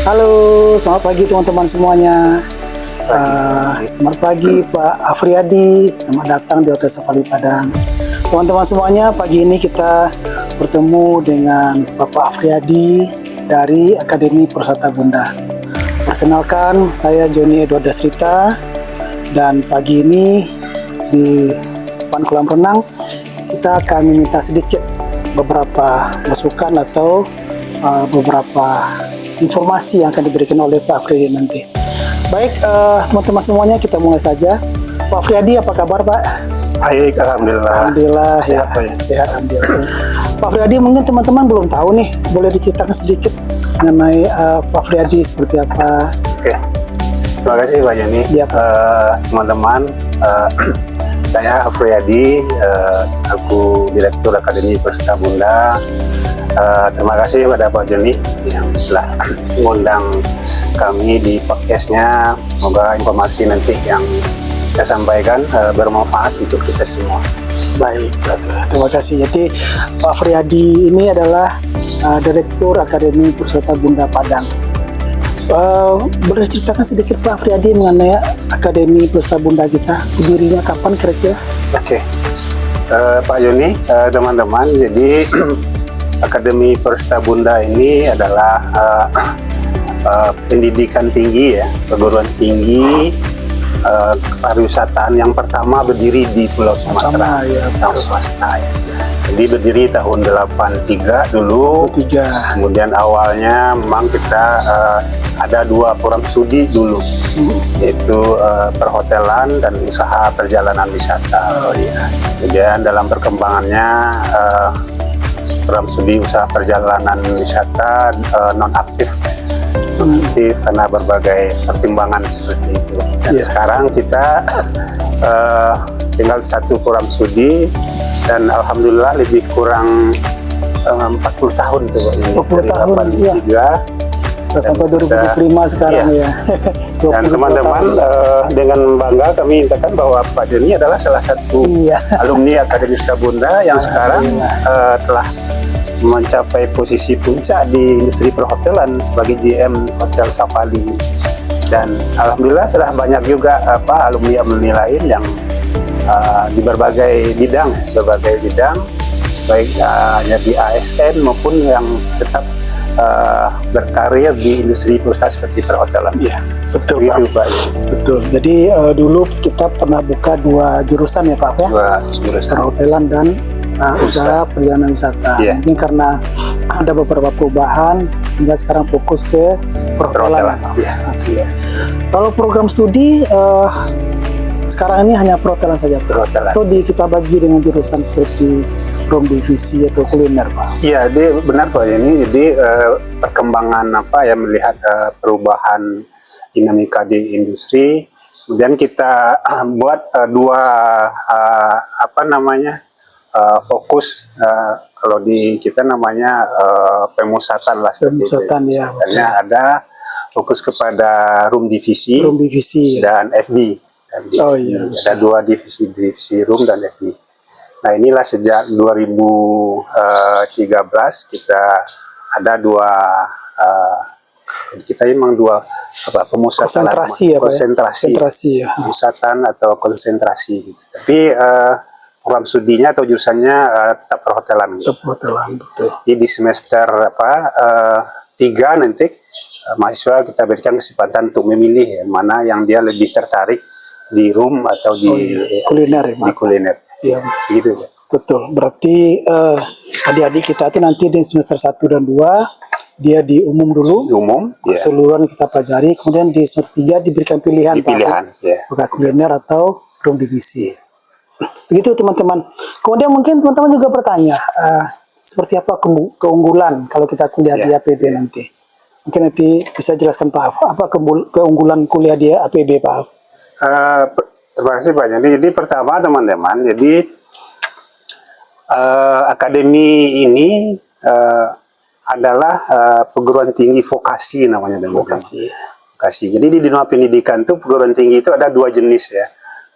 Halo, selamat pagi teman-teman semuanya. Selamat pagi Pak Afriyadi, selamat datang di Hotel Safari Padang. Teman-teman semuanya, pagi ini kita bertemu dengan Bapak Afriyadi dari Akademi Perwisata Bunda. Perkenalkan, saya Joni Edward Dastrita, dan pagi ini di depan kolam renang kita akan meminta sedikit beberapa masukan atau beberapa informasi yang akan diberikan oleh Pak Afriyadi nanti. Baik, teman-teman semuanya, kita mulai saja. Pak Afriyadi, apa kabar Pak? Baik, alhamdulillah. Alhamdulillah, sehat, ya, sehat, alhamdulillah. Pak Afriyadi, mungkin teman-teman belum tahu nih, boleh diceritakan sedikit mengenai Pak Afriyadi seperti apa? Oke, terima kasih Pak Joni. Ya, teman-teman, saya Afriyadi, aku Direktur Akademi Perwisata Bunda. Terima kasih pada Pak Joni yang telah mengundang kami di podcastnya. Semoga informasi nanti yang saya sampaikan bermanfaat untuk kita semua. Baik, terima kasih. Jadi Pak Afriyadi ini adalah Direktur Akademi Perwisata Bunda Padang. Boleh ceritakan sedikit Pak Afriyadi mengenai Akademi Perwisata Bunda kita, berdirinya kapan kira-kira? Oke, Pak Joni, teman-teman, jadi Akademi Perwisata Bunda ini adalah pendidikan tinggi, ya, perguruan tinggi pariwisataan yang pertama berdiri di Pulau Sumatera, yang swasta, ya. Jadi berdiri tahun 83 dulu. Kemudian awalnya memang kita ada dua program studi dulu, yaitu perhotelan dan usaha perjalanan wisata. Kemudian dalam perkembangannya program studi usaha perjalanan wisata non-aktif karena berbagai pertimbangan seperti itu. Dan sekarang kita tinggal satu program studi, dan alhamdulillah lebih kurang 40 tahun tuh, 40 tahun, 83 sampai 2025 sekarang, ya. Dan teman-teman, dengan bangga kami nyatakan bahwa Pak Joni adalah salah satu alumni Akademi Perwisata Bunda yang sekarang telah mencapai posisi puncak di industri perhotelan sebagai GM Hotel Safari. Dan alhamdulillah sudah banyak juga alumni lain yang di berbagai bidang, baik di ASN maupun yang tetap berkarir di industri pariwisata seperti perhotelan. Iya, betul gitu, Pak. Betul. Jadi dulu kita pernah buka dua jurusan ya Pak, ya? Dua jurusan. Perhotelan dan usaha perjalanan wisata. Mungkin karena ada beberapa perubahan sehingga sekarang fokus ke perhotelan. Kalau program studi sekarang ini hanya perhotelan saja, Pak? Atau kita bagi dengan jurusan seperti room divisi atau kuliner, Pak? Iya, benar Pak. Ini jadi perkembangan melihat perubahan dinamika di industri. Kemudian kita buat dua fokus, kalau di kita namanya pemusatan lah, seperti pemusatan, itu. Ada fokus kepada room divisi dan FD. Ada dua divisi room dan FD. Nah, inilah sejak 2013 kita ada kita memang dua pemusatan, konsentrasi, pemusatan atau konsentrasi gitu. Tapi program studinya atau jurusannya tetap perhotelan. Betul. Jadi di semester 3 nanti mahasiswa kita berikan kesempatan untuk memilih mana yang dia lebih tertarik, di room atau di kuliner, di kuliner. Iya, gitu. Betul. Berarti adik-adik kita itu nanti di semester 1 dan 2 dia di umum dulu. Keseluruhan kita pelajari, kemudian di semester 3 diberikan pilihan. Apakah kuliner atau room divisi. Begitu teman-teman. Kemudian mungkin teman-teman juga bertanya, seperti apa keunggulan kalau kita kuliah di APB nanti. Mungkin nanti bisa jelaskan Pak, apa keunggulan kuliah di APB, Pak? Terima kasih Pak. Jadi pertama teman-teman, jadi akademi ini adalah perguruan tinggi vokasi namanya, vokasi. Jadi di dunia pendidikan itu perguruan tinggi itu ada dua jenis, ya.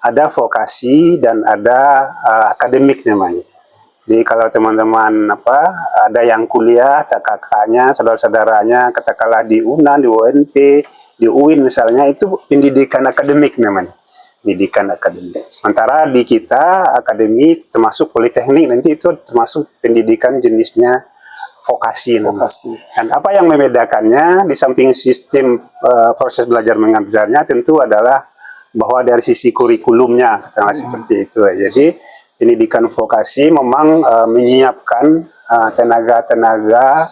Ada vokasi dan ada akademik namanya. Jadi kalau teman-teman ada yang kuliah, kakaknya, saudara-saudaranya, katakanlah di UNAN, di UNP, di UIN misalnya, itu pendidikan akademik namanya. Pendidikan akademik. Sementara di kita akademik termasuk politeknik, nanti itu termasuk pendidikan jenisnya vokasi. Dan apa yang membedakannya di samping sistem proses belajar mengajarnya tentu adalah bahwa dari sisi kurikulumnya, katakanlah seperti itu. Jadi pendidikan vokasi memang menyiapkan tenaga-tenaga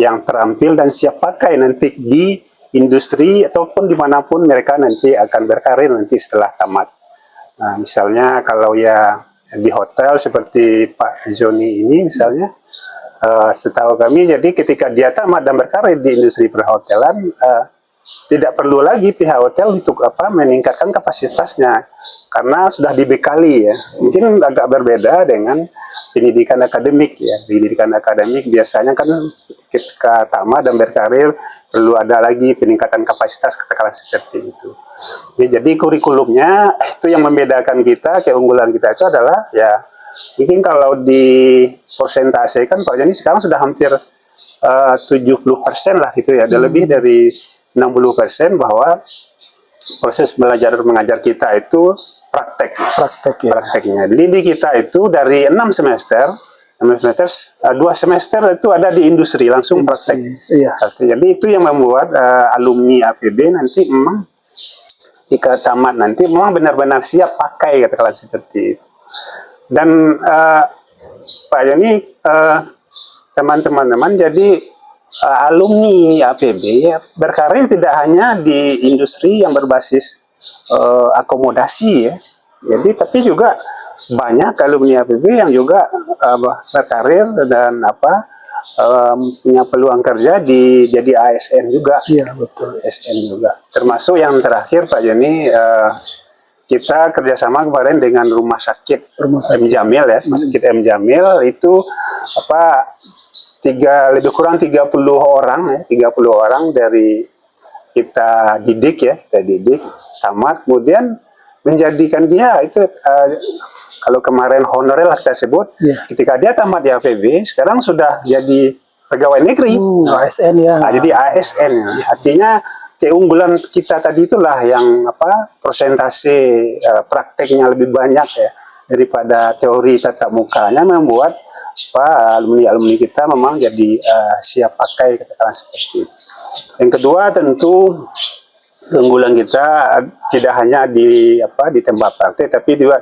yang terampil dan siap pakai nanti di industri ataupun dimanapun mereka nanti akan berkarir nanti setelah tamat. Nah, misalnya kalau ya di hotel seperti Pak Joni ini misalnya, setahu kami jadi ketika dia tamat dan berkarir di industri perhotelan, tidak perlu lagi pihak hotel untuk meningkatkan kapasitasnya karena sudah dibekali ya. Mungkin agak berbeda dengan pendidikan akademik ya. Pendidikan akademik biasanya kan ketika tamat dan berkarir perlu ada lagi peningkatan kapasitas, katakanlah seperti itu. Jadi kurikulumnya itu yang membedakan kita, keunggulan kita itu adalah ya mungkin kalau di persentase kan Pak Joni sekarang sudah hampir 70% lah gitu ya. Ada lebih dari 60% bahwa proses belajar mengajar kita itu praktek ya. Prakteknya. Jadi di kita itu dari 6 semester 2 semester itu ada di industri langsung praktek. Iya. Jadi itu yang membuat alumni APB nanti memang jika tamat nanti memang benar-benar siap pakai, katakanlah seperti itu. Dan Pak Yani, teman-teman jadi alumni APB ya, berkarir tidak hanya di industri yang berbasis akomodasi ya. Jadi tapi juga banyak alumni APB yang juga berkarir dan punya peluang kerja jadi ASN juga. Iya, betul. ASN juga. Termasuk yang terakhir Pak Joni, kita kerjasama kemarin dengan rumah sakit M Jamil ya, rumah sakit M Jamil itu lebih kurang 30 orang ya, 30 orang dari kita didik tamat, kemudian menjadikan dia itu kalau kemarin honorer lah kita sebut, ketika dia tamat di APB sekarang sudah jadi pegawai negeri, ASN ya. Nah, jadi ASN ya. Artinya keunggulan kita tadi itulah yang persentase prakteknya lebih banyak ya daripada teori tatap mukanya, membuat alumni kita memang jadi siap pakai, katakanlah seperti itu. Yang kedua tentu keunggulan kita tidak hanya di tempat praktek, tapi juga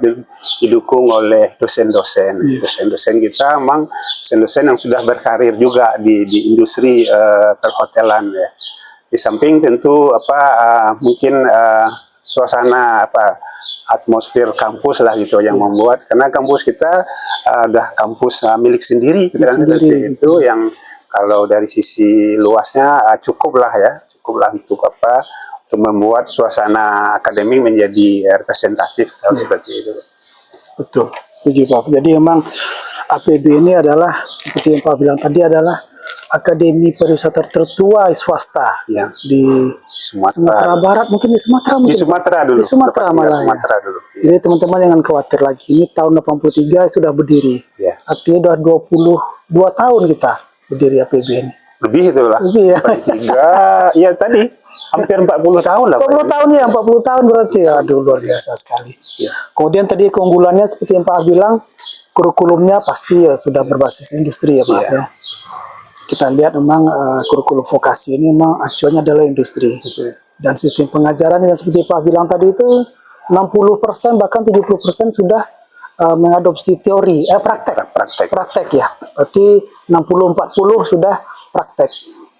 didukung oleh dosen-dosen. Dosen-dosen kita memang dosen-dosen yang sudah berkarir juga di industri perhotelan ya. Di samping tentu mungkin suasana atmosfer kampus lah gitu yang membuat, karena kampus kita udah kampus milik sendiri, seperti itu yang kalau dari sisi luasnya cukup lah untuk untuk membuat suasana akademik menjadi representatif seperti itu. Betul, setuju Pak. Jadi memang APB ini adalah seperti yang Pak bilang tadi adalah akademi pariwisata tertua swasta di Sumatera Barat, mungkin di Sumatera Di Sumatera dulu. Di Sumatera malah dulu. Jadi teman-teman jangan khawatir lagi. Ini tahun 83 sudah berdiri. Artinya sudah 22 tahun kita berdiri APB ini. Lebih itu lah. Lebih ya. 3, ya tadi hampir 40 tahun lah. 40 tahun ya, 40 tahun berarti. Aduh, luar biasa sekali. Kemudian tadi keunggulannya seperti yang Pak bilang, kurikulumnya pasti ya sudah berbasis industri ya Pak ya. Kita lihat memang kurikulum vokasi ini memang acuannya adalah industri. Dan sistem pengajaran yang seperti Pak bilang tadi itu 60% bahkan 70% sudah mengadopsi teori, praktek ya. Berarti 60-40 sudah praktek.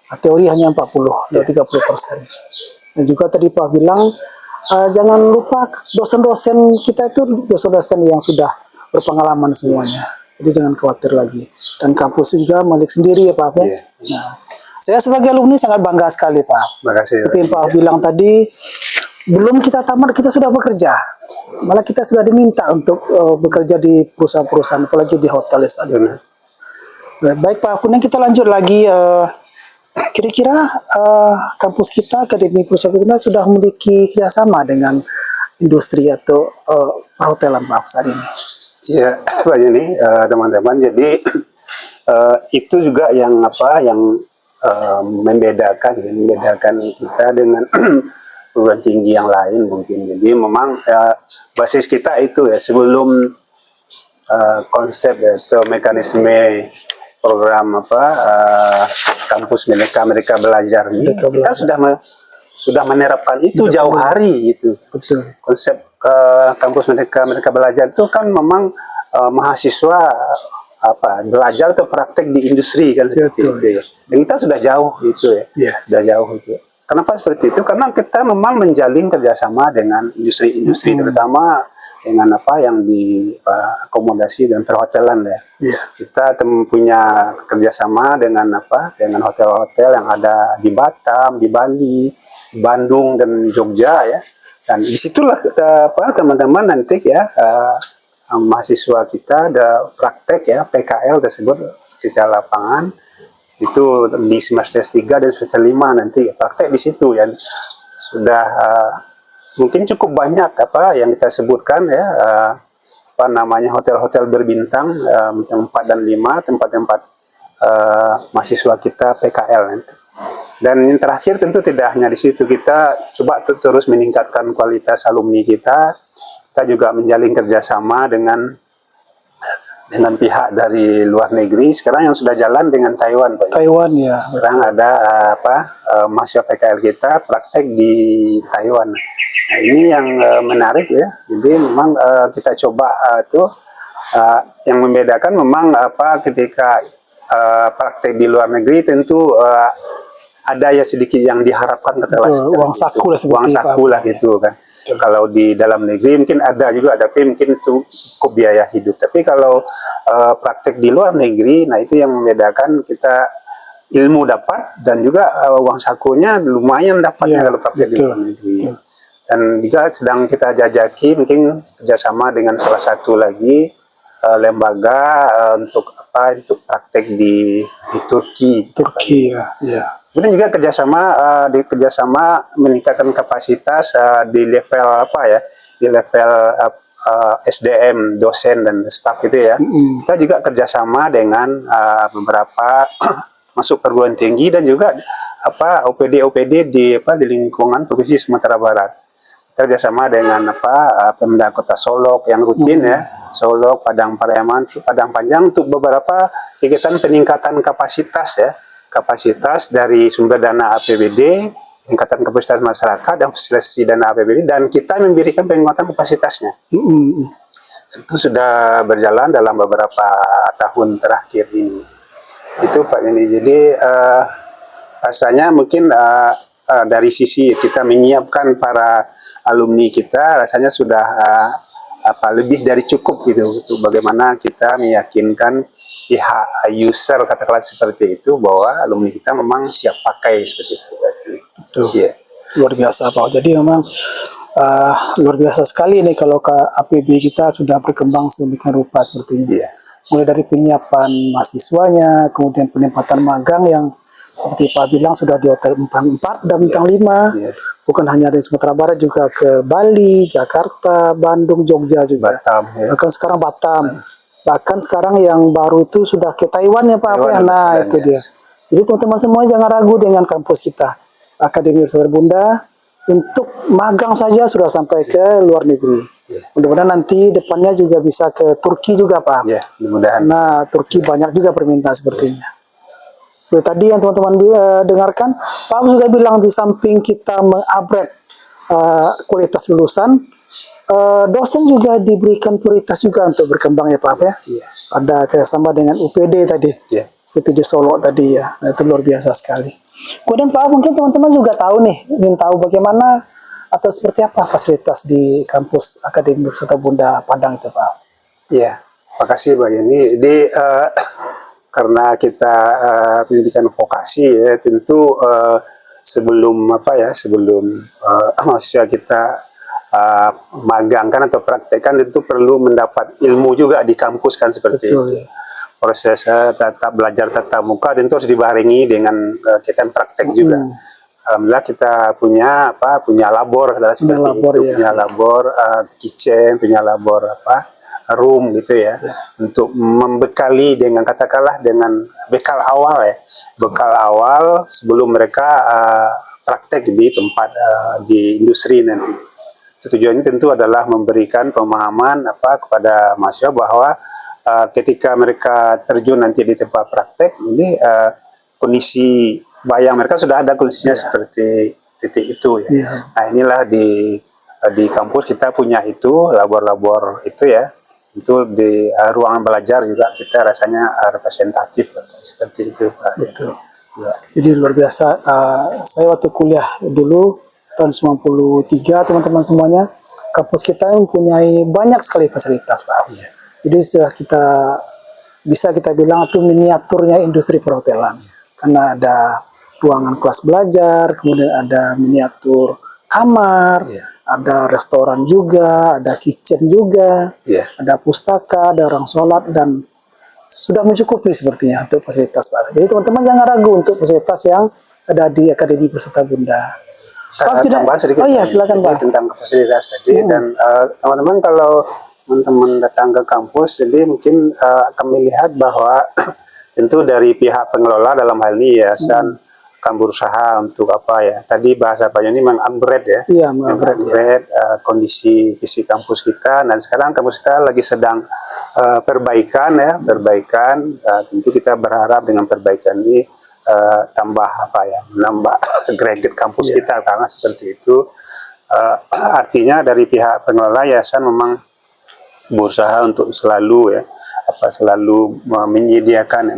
Teori hanya 40 atau 30%. Dan juga tadi Pak bilang jangan lupa dosen-dosen kita itu dosen-dosen yang sudah berpengalaman semuanya. Jadi jangan khawatir lagi. Dan kampus juga milik sendiri ya Pak. Nah, saya sebagai alumni sangat bangga sekali Pak. Makasih. Seperti yang Pak bilang tadi, belum kita tamat kita sudah bekerja. Malah kita sudah diminta untuk bekerja di perusahaan-perusahaan, apalagi di hotel. Baik Pak Kuning, kita lanjut lagi. Kira-kira kampus kita, Akademi Perusahaan kita sudah memiliki kerjasama dengan industri atau perhotelan Pak saat ini? Ya, Pak Yuni, teman-teman. Jadi itu juga yang membedakan kita dengan perguruan tinggi yang lain mungkin. Jadi memang basis kita itu ya sebelum konsep atau mekanisme program kampus mereka belajar ini, kita sudah menerapkan itu jauh hari gitu. Betul. Konsep kampus mereka belajar itu kan memang mahasiswa belajar atau praktek di industri kan seperti itu ya. Dan kita sudah jauh itu ya. Sudah jauh itu. Kenapa seperti itu? Karena kita memang menjalin kerjasama dengan industri-industri terutama dengan yang diakomodasi dan perhotelan ya. Kita punya kerjasama dengan dengan hotel-hotel yang ada di Batam, di Bali, di Bandung dan Jogja ya. Dan disitulah teman-teman nanti ya mahasiswa kita ada praktek ya PKL tersebut kerja lapangan itu di semester 3 dan semester 5 nanti praktek di situ ya. Sudah mungkin cukup banyak yang kita sebutkan ya hotel-hotel berbintang 4 dan 5 tempat-tempat mahasiswa kita PKL nanti. Dan yang terakhir tentu tidak hanya di situ, kita coba terus meningkatkan kualitas alumni kita. Kita juga menjalin kerjasama dengan pihak dari luar negeri. Sekarang yang sudah jalan dengan Taiwan, Pak. Taiwan ya. Sekarang ada mahasiswa PKL kita praktek di Taiwan. Nah ini yang menarik ya. Jadi memang kita coba yang membedakan memang ketika praktek di luar negeri tentu ada ya sedikit yang diharapkan uang saku lah uang saku lah gitu kan. Kalau di dalam negeri mungkin ada juga, tapi mungkin itu cukup biaya hidup. Tapi kalau praktek di luar negeri, nah itu yang membedakan kita ilmu dapat dan juga uang sakunya lumayan dapatnya kalau praktek di luar negeri. Dan juga sedang kita jajaki mungkin kerjasama dengan salah satu lagi lembaga untuk praktek di Turki. Ya. Kemudian juga kerjasama meningkatkan kapasitas di level di level SDM, dosen dan staf gitu ya. Kita juga kerjasama dengan beberapa masuk perguruan tinggi dan juga OPD di lingkungan Provinsi Sumatera Barat. Kita kerjasama dengan Pemda Kota Solok yang rutin ya, Solok, Padang Pariaman, Padang Panjang untuk beberapa kegiatan peningkatan kapasitas ya. Kapasitas dari sumber dana APBD, peningkatan kapasitas masyarakat dan fasilitasi dana APBD, dan kita memberikan penguatan kapasitasnya. Itu sudah berjalan dalam beberapa tahun terakhir ini. Itu Pak Yeni. Jadi rasanya mungkin dari sisi kita menyiapkan para alumni kita, rasanya sudah lebih dari cukup gitu untuk bagaimana kita meyakinkan pihak user katakanlah seperti itu bahwa alumni kita memang siap pakai seperti itu. Yeah. Luar biasa Pak. Jadi memang luar biasa sekali nih kalau APB kita sudah berkembang sedemikian rupa sepertinya. Mulai dari penyiapan mahasiswanya, kemudian penempatan magang yang seperti Pak bilang sudah di hotel bintang 4 dan bintang 5. Bukan hanya di Sumatera Barat, juga ke Bali, Jakarta, Bandung, Jogja juga. Batam, ya. Bahkan sekarang Batam. Bahkan sekarang yang baru itu sudah ke Taiwan ya Pak. Nah itu dia. Jadi teman-teman semua jangan ragu dengan kampus kita. Akademi Universitas Bunda untuk magang saja sudah sampai ke luar negeri. Mudah-mudahan nanti depannya juga bisa ke Turki juga Pak. Mudah-mudahan. Nah Turki banyak juga permintaan sepertinya. Seperti tadi yang teman-teman dengarkan, Pak juga bilang di samping kita mengupgrade kualitas lulusan, dosen juga diberikan prioritas juga untuk berkembang ya Pak ya. Ada kerjasama dengan UPD tadi, seperti di Solo tadi ya. Nah, itu luar biasa sekali. Kemudian Pak mungkin teman-teman juga tahu nih, ingin tahu bagaimana atau seperti apa fasilitas di kampus Akademi Universitas Bunda Padang itu Pak. Iya, terima kasih Pak Yeni. Jadi karena kita pendidikan vokasi ya, tentu sebelum mahasiswa kita magangkan atau praktekkan tentu perlu mendapat ilmu juga di kampus kan seperti itu. Proses tatap belajar tatap muka tentu harus dibarengi dengan kegiatan praktek juga. Alhamdulillah kita punya labor seperti itu, punya labor kitchen, punya labor room gitu ya, untuk membekali dengan katakanlah dengan bekal awal ya, bekal awal sebelum mereka praktek di tempat di industri nanti. Tujuannya tentu adalah memberikan pemahaman kepada mahasiswa bahwa ketika mereka terjun nanti di tempat praktek ini kondisi bayang mereka sudah ada kondisinya seperti titik itu ya. Nah inilah di kampus kita punya itu labor-labor itu ya. Itu di ruangan belajar juga kita rasanya representatif seperti itu Pak. Betul. Ya. Jadi luar biasa. Saya waktu kuliah dulu tahun 93 teman-teman semuanya, kampus kita mempunyai banyak sekali fasilitas Pak. Ya. Jadi sudah bisa kita bilang itu miniaturnya industri perhotelan. Karena ada ruangan kelas belajar, kemudian ada miniatur kamar, ada restoran juga, ada kitchen juga, ada pustaka, ada orang sholat, dan sudah mencukupi sepertinya untuk fasilitas Pak. Jadi teman-teman jangan ragu untuk fasilitas yang ada di Akademi Perseta Bunda. Tambah sedikit silakan Pak. Tentang fasilitas tadi dan teman-teman kalau teman-teman datang ke kampus, jadi mungkin akan melihat bahwa tentu dari pihak pengelola dalam hal ini yayasan akan berusaha untuk tadi bahasa Pak Joni meng-upgrade ya, meng-upgrade kondisi fisik kampus kita. Dan sekarang kampus kita lagi sedang perbaikan. Tentu kita berharap dengan perbaikan ini menambah grade kampus kita karena seperti itu. Artinya dari pihak pengelola yayasan memang berusaha untuk selalu menyediakan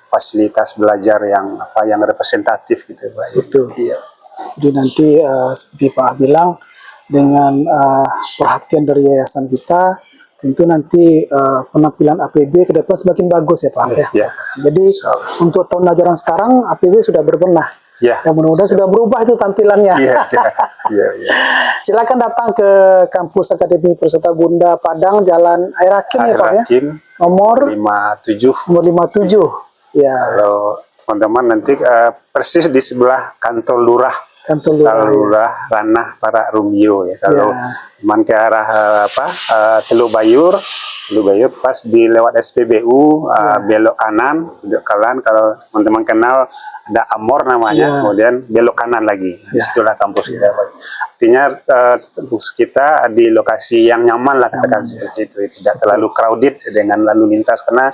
fasilitas belajar yang representatif gitu Pak. Betul. Iya. Jadi nanti seperti Pak bilang dengan perhatian dari yayasan kita, tentu nanti penampilan APB ke depan semakin bagus ya Pak. Ya. Jadi untuk tahun ajaran sekarang APB sudah berbenah. Yang mudah-mudahan sudah berubah itu tampilannya. Silakan datang ke kampus Akademi Perseta Bunda Padang, Jalan Air Hakim ya Pak ya. Nomor 57. Ya. Kalau teman-teman nanti persis di sebelah kantor lurah Ranah Para Rumio ya. Kalau teman ke arah Teluk Bayur pas di lewat SPBU belok kanan. Kalau teman-teman kenal ada Amor namanya, kemudian belok kanan lagi. Disitulah kampus kita. Artinya kampus kita di lokasi yang nyaman lah katakan seperti itu, tidak terlalu crowded dengan lalu lintas karena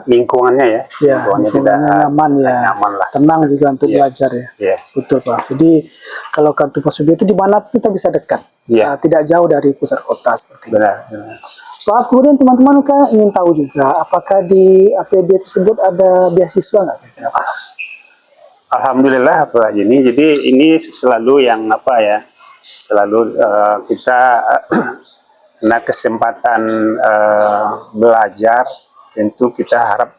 lingkungannya lingkungannya nyaman lah, tenang juga untuk belajar ya. Betul Pak. Jadi kalau kantor PSBB itu di mana kita bisa dekat, tidak jauh dari pusat kota seperti itu. Benar. Pak, kemudian teman-teman ingin tahu juga apakah di APB tersebut ada beasiswa nggak kira-kira Pak? Alhamdulillah Pak Joni. Jadi ini selalu yang selalu kita kesempatan belajar. Tentu kita harap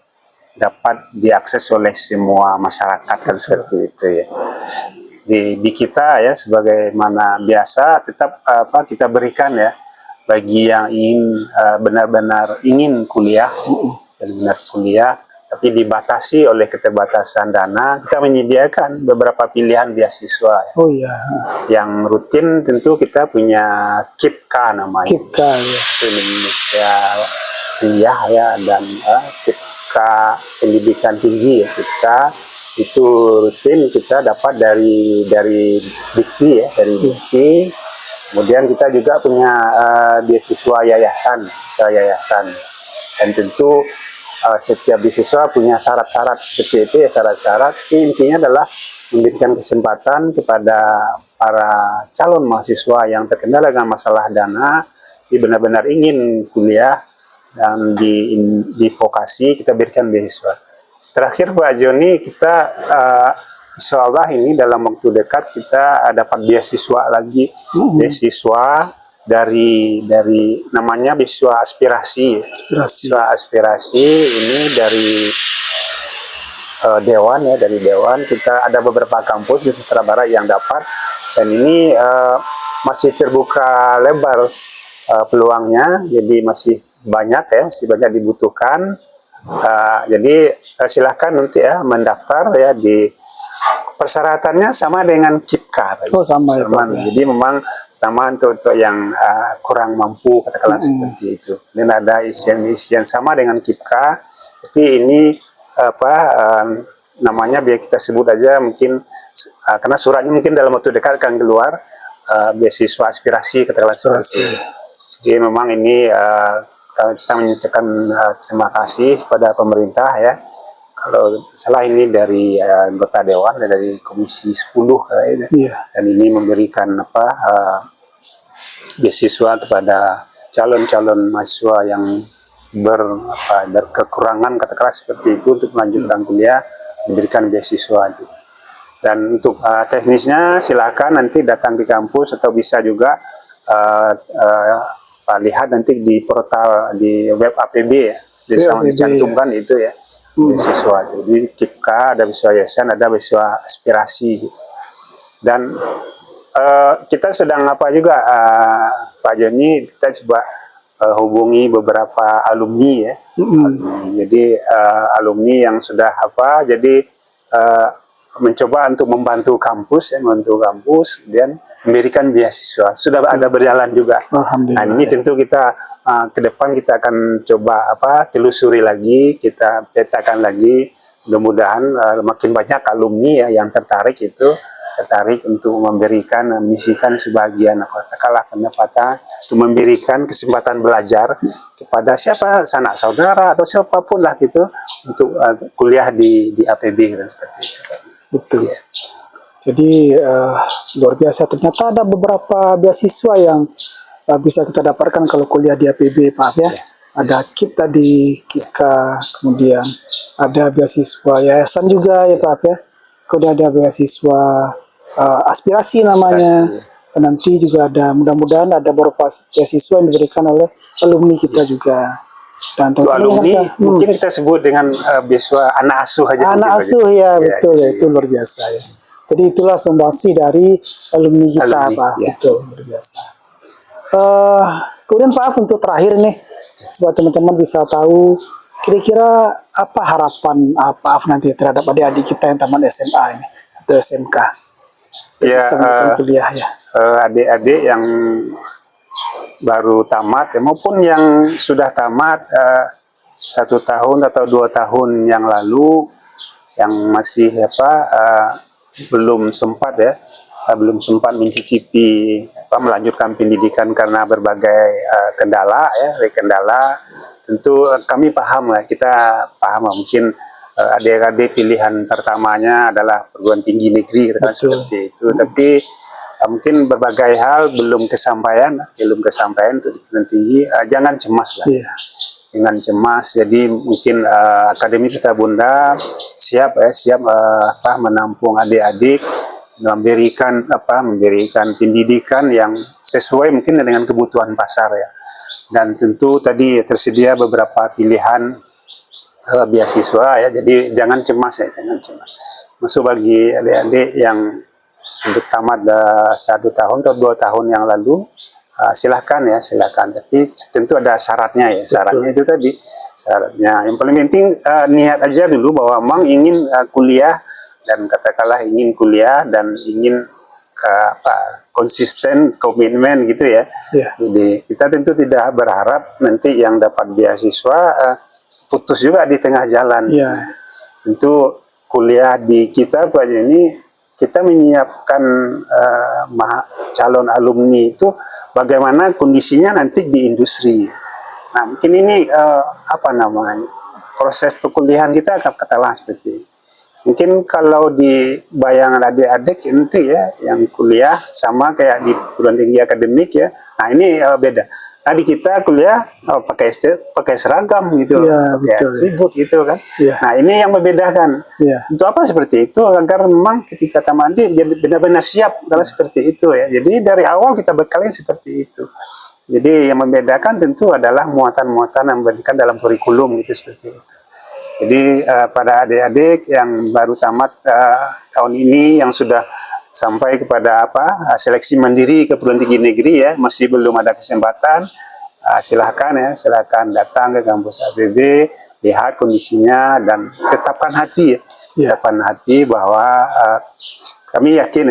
dapat diakses oleh semua masyarakat kan seperti itu ya. Di kita ya sebagaimana biasa tetap kita berikan ya bagi yang ingin benar-benar ingin kuliah tapi dibatasi oleh keterbatasan dana, kita menyediakan beberapa pilihan beasiswa ya. Yang rutin tentu kita punya KIPKA namanya. KIPKA ya. Indonesia ya, dan KIPKA pendidikan tinggi ya, KIPKA itu rutin kita dapat dari Dikti ya, dari Dikti. Kemudian kita juga punya beasiswa yayasan, dan tentu setiap beasiswa punya syarat-syarat seperti itu ya. Syarat-syarat intinya adalah memberikan kesempatan kepada para calon mahasiswa yang terkendala dengan masalah dana, benar-benar ingin kuliah dan di vokasi, kita berikan beasiswa. Terakhir Pak Joni, kita insya Allah ini dalam waktu dekat kita dapat beasiswa lagi, beasiswa dari namanya beasiswa aspirasi. Beasiswa aspirasi ini dari Dewan ya, dari Dewan. Kita ada beberapa kampus di Sumatera Barat yang dapat, dan ini masih terbuka lebar peluangnya, jadi masih banyak ya, masih banyak dibutuhkan. Jadi silahkan nanti ya mendaftar ya di persyaratannya sama dengan KIPKA. Oh sama ya Pak. Jadi memang pertama untuk yang kurang mampu katakanlah seperti itu. Dan ada isian-isian sama dengan KIPKA, tapi ini namanya biar kita sebut aja mungkin karena suratnya mungkin dalam waktu dekat akan keluar, beasiswa aspirasi katakanlah seperti itu. Jadi memang ini kita menyampaikan terima kasih pada pemerintah ya. Kalau salah ini dari anggota dewan dari Komisi 10 dan ini memberikan beasiswa kepada calon-calon mahasiswa yang berkekurangan katakanlah seperti itu untuk melanjutkan kuliah, diberikan beasiswa gitu. Dan untuk teknisnya silakan nanti datang ke kampus atau bisa juga lihat nanti di portal di web APB ya, dicantumkan itu ya beasiswa itu. Di KIPKA ada beasiswa yayasan, ada beasiswa aspirasi gitu. Dan kita sedang juga Pak Joni, kita coba hubungi beberapa alumni ya. Jadi alumni yang sudah jadi mencoba untuk membantu kampus ya, kemudian memberikan beasiswa. Sudah ada berjalan juga. Nah ini tentu kita ke depan kita akan coba telusuri lagi, kita petakan lagi. Mudah-mudahan makin banyak alumni ya yang tertarik untuk memberikan, mengisikan sebagian katakanlah pendapatan untuk memberikan kesempatan belajar kepada siapa sanak saudara atau siapapun lah gitu untuk kuliah di APB dan seperti itu. Betul. Ya. Jadi luar biasa, ternyata ada beberapa beasiswa yang bisa kita dapatkan kalau kuliah di APB Pak ya. Ada KIP tadi, KIPKA, kemudian ada beasiswa yayasan juga ya Pak ya. Kemudian ada beasiswa aspirasi namanya. Dan nanti juga ada, mudah-mudahan ada beberapa beasiswa yang diberikan oleh alumni kita juga. Dan untuk alumni mungkin kita sebut dengan beasiswa anak asuh aja. Anak asuh ya, betul ya, itu luar biasa ya. Jadi itulah sumbangsi dari alumni kita Pak, itu luar biasa. Kemudian Pak, untuk terakhir nih, supaya teman-teman bisa tahu kira-kira apa harapan Pak Af nanti terhadap adik-adik kita yang tamat SMA ini atau SMK. Ya, kuliah ya. Adik-adik yang baru tamat maupun yang sudah tamat 1 tahun atau 2 tahun yang lalu yang masih belum sempat mencicipi melanjutkan pendidikan karena berbagai kendala tentu kami paham lah, kita paham mungkin adik-adik pilihan pertamanya adalah perguruan tinggi negeri seperti itu, tapi mungkin berbagai hal belum kesampaian untuk perguruan tinggi. Jangan cemas lah, jangan cemas. Jadi mungkin Akademi Suta Bunda siap menampung adik-adik, memberikan pendidikan yang sesuai mungkin dengan kebutuhan pasar ya. Dan tentu tadi tersedia beberapa pilihan beasiswa ya. Jadi jangan cemas ya, jangan cemas. Masuk bagi adik-adik yang untuk tamat 1 tahun atau 2 tahun yang lalu, silahkan. Tapi tentu ada syaratnya ya. Syaratnya itu tadi, yang paling penting niat aja dulu bahwa memang ingin kuliah dan katakanlah ingin kuliah dan ingin konsisten, komitmen gitu ya. Jadi kita tentu tidak berharap nanti yang dapat beasiswa putus juga di tengah jalan. Tentu kuliah di kita Pak ini, kita menyiapkan calon alumni itu bagaimana kondisinya nanti di industri. Nah mungkin ini proses perkuliahan kita akan katakanlah seperti ini. Mungkin kalau di bayangan adik-adik nanti ya yang kuliah sama kayak di perguruan tinggi akademik ya. Nah ini beda. Nah di kita kuliah pakai seragam gitu, ribut gitu kan. Nah ini yang membedakan. Untuk apa seperti itu? Agar memang ketika tamat nanti jadi benar-benar siap kalau seperti itu ya. Jadi dari awal kita bekalin seperti itu. Jadi yang membedakan tentu adalah muatan-muatan yang diberikan dalam kurikulum gitu seperti itu. Jadi pada adik-adik yang baru tamat tahun ini yang sudah sampai kepada seleksi mandiri ke perguruan tinggi negeri ya, masih belum ada kesempatan, silahkan datang ke kampus APB, lihat kondisinya dan tetapkan hati bahwa kami yakin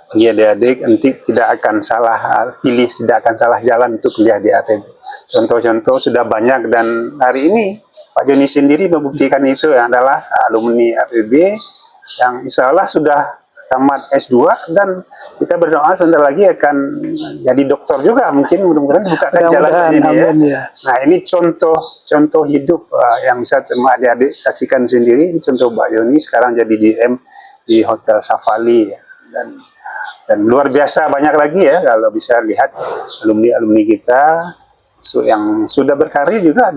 bagi adik-adik nanti tidak akan salah pilih, tidak akan salah jalan untuk kuliah di APB. Contoh-contoh sudah banyak dan hari ini Pak Joni sendiri membuktikan itu, yang adalah alumni APB yang insya Allah sudah tamat S2 dan kita berdoa sebentar lagi akan jadi dokter juga, mungkin mudah-mudahan dibukakan jalan ini ya. Nah ini contoh hidup yang bisa adik-adik saksikan sendiri. Ini contoh Pak Joni sekarang jadi GM di Hotel Safali ya. Dan luar biasa banyak lagi ya kalau bisa lihat alumni kita yang sudah berkarir juga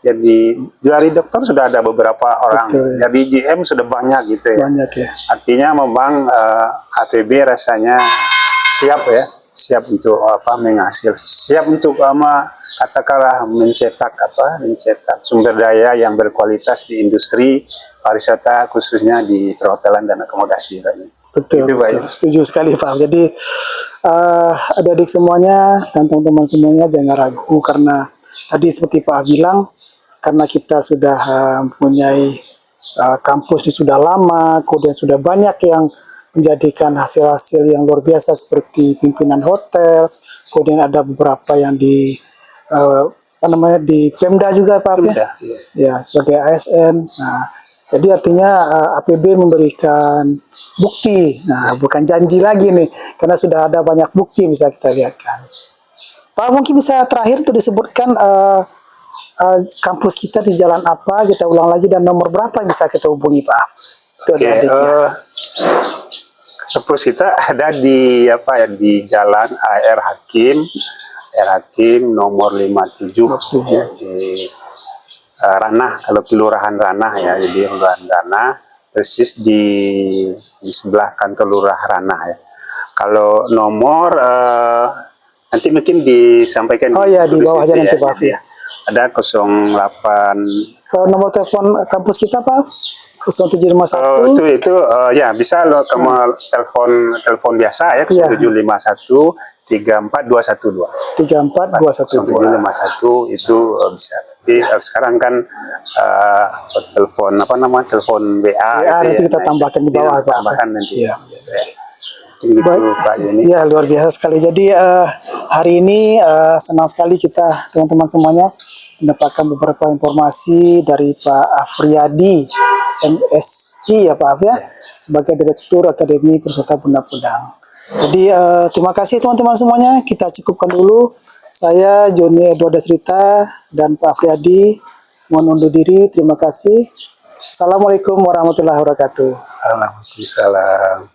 jadi dari dokter sudah ada beberapa orang. Betul, ya. Jadi GM sudah banyak gitu ya. Banyak ya. Artinya memang APB rasanya siap untuk siap untuk katakanlah mencetak sumber daya yang berkualitas di industri pariwisata, khususnya di perhotelan dan akomodasi. Betul, setuju sekali Pak. Jadi adik-adik semuanya dan teman-teman semuanya jangan ragu, karena tadi seperti Pak bilang, karena kita sudah mempunyai kampus ini sudah lama, kemudian sudah banyak yang menjadikan hasil-hasil yang luar biasa seperti pimpinan hotel, kemudian ada beberapa yang di di Pemda juga Pak ya, sebagai ASN. Nah, jadi artinya APB memberikan bukti, bukan janji lagi nih, karena sudah ada banyak bukti bisa kita lihatkan. Pak, mungkin bisa terakhir untuk disebutkan kampus kita di jalan apa, kita ulang lagi, dan nomor berapa yang bisa kita hubungi Pak? Kampus kita ada di Jalan AR Hakim nomor 57 ya, di Ranah, kalau kelurahan Ranah ya, jadi kelurahan Ranah persis di sebelah kantor lurah Ranah ya. Kalau nomor nanti mungkin disampaikan di bawah aja nanti Pak ya. Ada 08. Kalau nomor telepon kampus kita Pak 0751. Itu ya bisa lo kamu telepon biasa ya, 0751 34212. 34212 itu bisa. Tapi sekarang kan telepon telepon WA nanti kita tambahkan di bawah Pak. Tambahkan nanti. Ya. Gitu, Pak Joni. Ya, luar biasa sekali. Jadi hari ini senang sekali kita teman-teman semuanya mendapatkan beberapa informasi dari Pak Afriyadi MSI ya Pak ya, sebagai Direktur Akademi Pariwisata Bunda Pudang. Jadi terima kasih teman-teman semuanya, kita cukupkan dulu. Saya Joni Edward Dasrita dan Pak Afriyadi mohon undur diri. Terima kasih. Assalamualaikum warahmatullahi wabarakatuh. Waalaikumsalam.